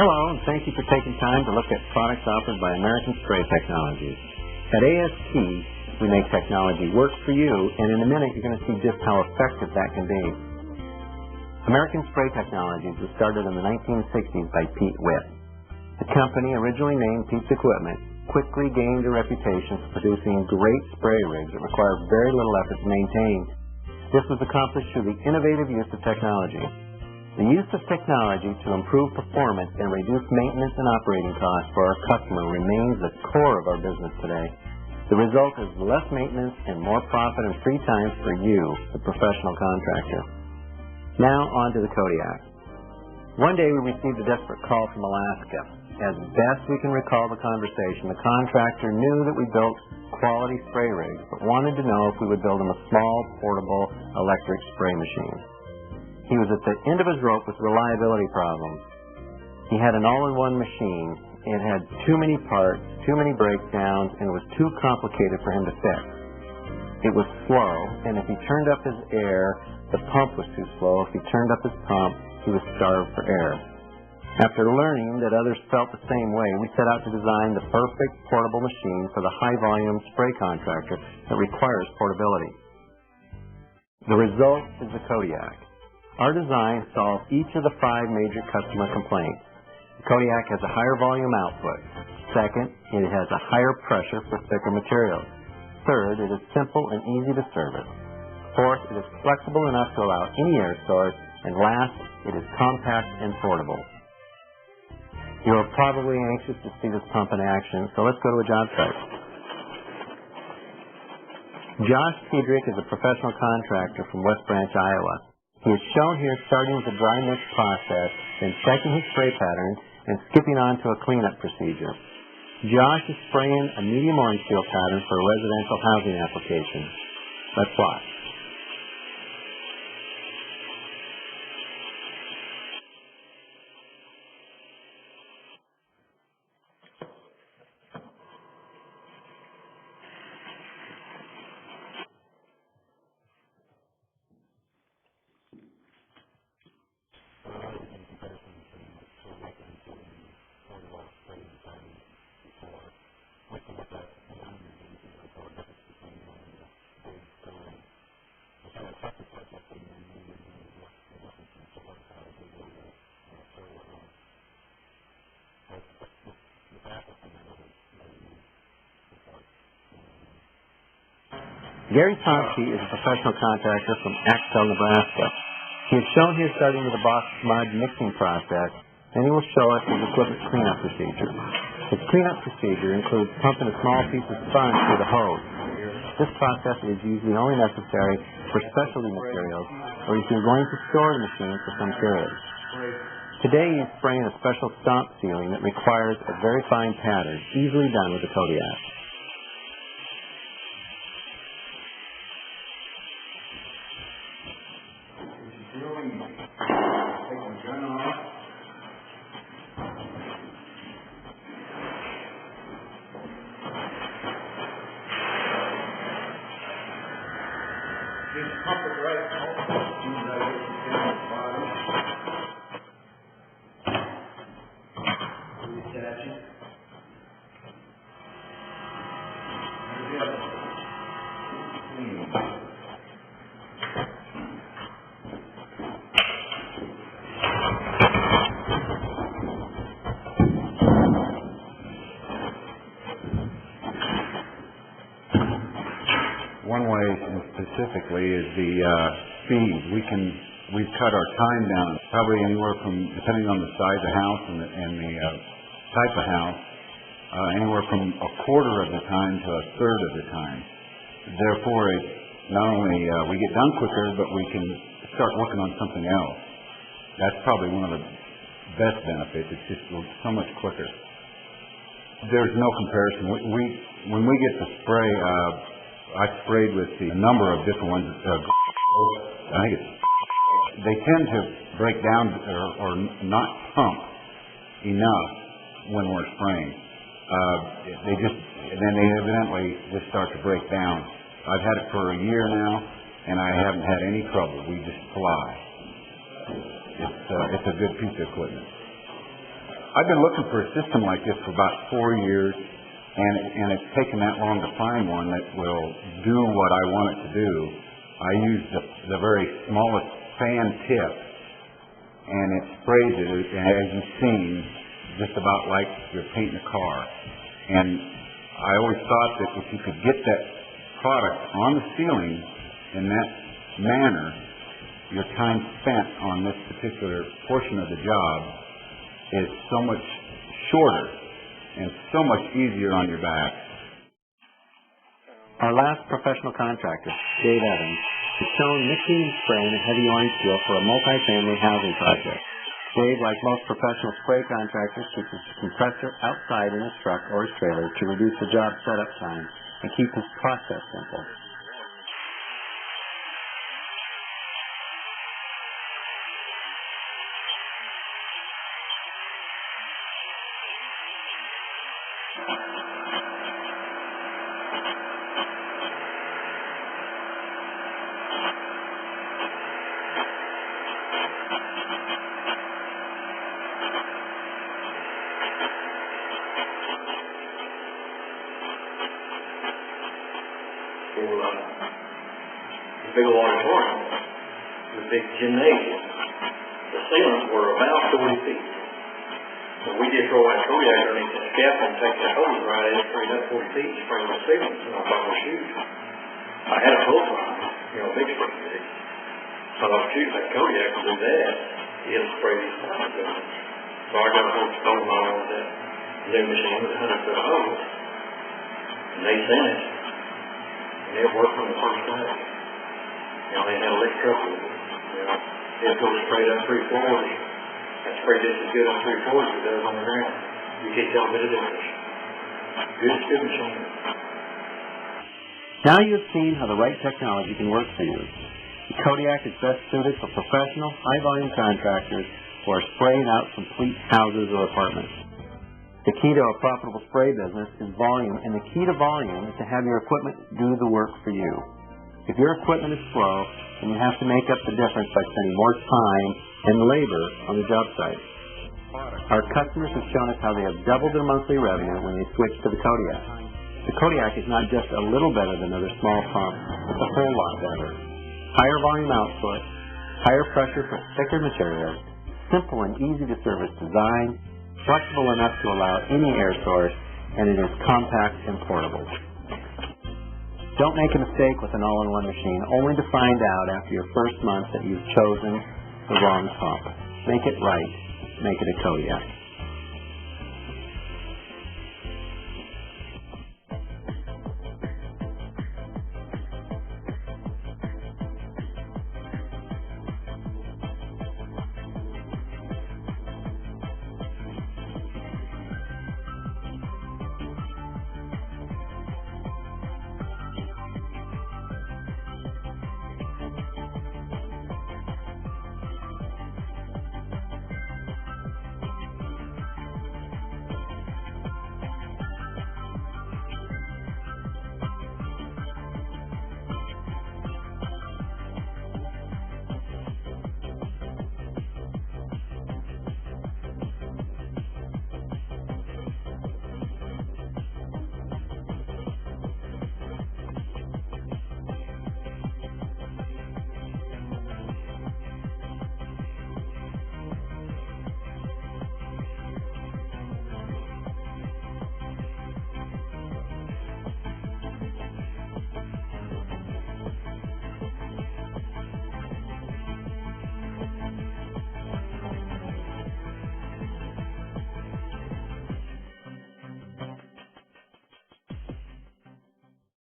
Hello, and thank you for taking time to look at products offered by American Spray Technologies. At AST, we make technology work for you, and in a minute you're going to see just how effective that can be. American Spray Technologies was started in the 1960s by Pete Witt. The company, originally named Pete's Equipment, quickly gained a reputation for producing great spray rigs that require very little effort to maintain. This was accomplished through the innovative use of technology. The use of technology to improve performance and reduce maintenance and operating costs for our customer remains the core of our business today. The result is less maintenance and more profit and free time for you, the professional contractor. Now on to the Kodiak. One day we received a desperate call from Alaska. As best we can recall the conversation, the contractor knew that we built quality spray rigs, but wanted to know if we would build him a small, portable electric spray machine. He was at the end of his rope with reliability problems. He had an all-in-one machine. It had too many parts, too many breakdowns, and it was too complicated for him to fix. It was slow, and if he turned up his air, the pump was too slow. If he turned up his pump, he was starved for air. After learning that others felt the same way, we set out to design the perfect portable machine for the high-volume spray contractor that requires portability. The result is the Kodiak. Our design solves each of the 5 major customer complaints. The Kodiak has a higher volume output. Second, it has a higher pressure for thicker materials. Third, it is simple and easy to service. Fourth, it is flexible enough to allow any air source. And last, it is compact and portable. You are probably anxious to see this pump in action, so let's go to a job site. Josh Pedrick is a professional contractor from West Branch, Iowa. He is shown here starting with the dry mix process, then checking his spray pattern, and skipping on to a cleanup procedure. Josh is spraying a medium orange peel pattern for a residential housing application. Let's watch. Gary Tomsky is a professional contractor from Axtell, Nebraska. He is shown here starting with a box mud mixing process, and he will show us his equipment cleanup procedure. His cleanup procedure includes pumping a small piece of sponge through the hose. This process is usually only necessary for specialty materials or if you're going to store the machine for some period. Today he is spraying a special stomp sealing that requires a very fine pattern, easily done with the Kodiak. Just pump it right home. As soon as I get the down the bottom. Reattach it. And the other one. One way specifically is the speed. We've cut our time down probably anywhere from, depending on the size of the house and the type of house, anywhere from a quarter of the time to a third of the time. Therefore, it not only we get done quicker, but we can start working on something else. That's probably one of the best benefits. It's just so much quicker. There's no comparison. When we get the spray, I sprayed with a number of different ones. I think they tend to break down or not pump enough when we're spraying. Then they evidently just start to break down. I've had it for a year now, and I haven't had any trouble. We just fly. It's a good piece of equipment. I've been looking for a system like this for about 4 years, and it's taken that long to find one that will do what I want it to do. I use the very smallest fan tip, and it sprays it, as you've seen, just about like you're painting a car. And I always thought that if you could get that product on the ceiling in that manner, your time spent on this particular portion of the job is so much shorter and so much easier on your back. Our last professional contractor, Dave Evans, has shown mixing and spraying a heavy orange steel for a multi-family housing project. Dave, like most professional spray contractors, keeps his compressor outside in his truck or his trailer to reduce the job setup time and keep his process simple. The big auditorium, the big gymnasium, the ceilings were about 40 feet. So we just roll that Kodiak underneath the scaffold and take that hose right in, straight up 40 feet, and spray the ceilings, and I thought it was huge. I had a profile, big spray rig. So I was shooting that Kodiak to do that. It'll spray these lines down. So I got a whole stone model with that new machine with a 100-foot hose. And they sent it. And it worked from the first day. They had a lick trouble with it. It goes straight up 3 floors. That spray just as good on 3 floors as it does on the ground. You can't tell a bit of difference. Good machine. Now you've seen how the right technology can work for you. The Kodiak is best suited for professional, high-volume contractors who are spraying out complete houses or apartments. The key to a profitable spray business is volume, and the key to volume is to have your equipment do the work for you. If your equipment is slow, then you have to make up the difference by spending more time and labor on the job site. Our customers have shown us how they have doubled their monthly revenue when they switch to the Kodiak. The Kodiak is not just a little better than other small pumps, it's a whole lot better. Higher volume output, higher pressure for thicker materials, simple and easy to service design, flexible enough to allow any air source, and it is compact and portable. Don't make a mistake with an all-in-one machine, only to find out after your first month that you've chosen the wrong pump. Make it right. Make it a Kodiak.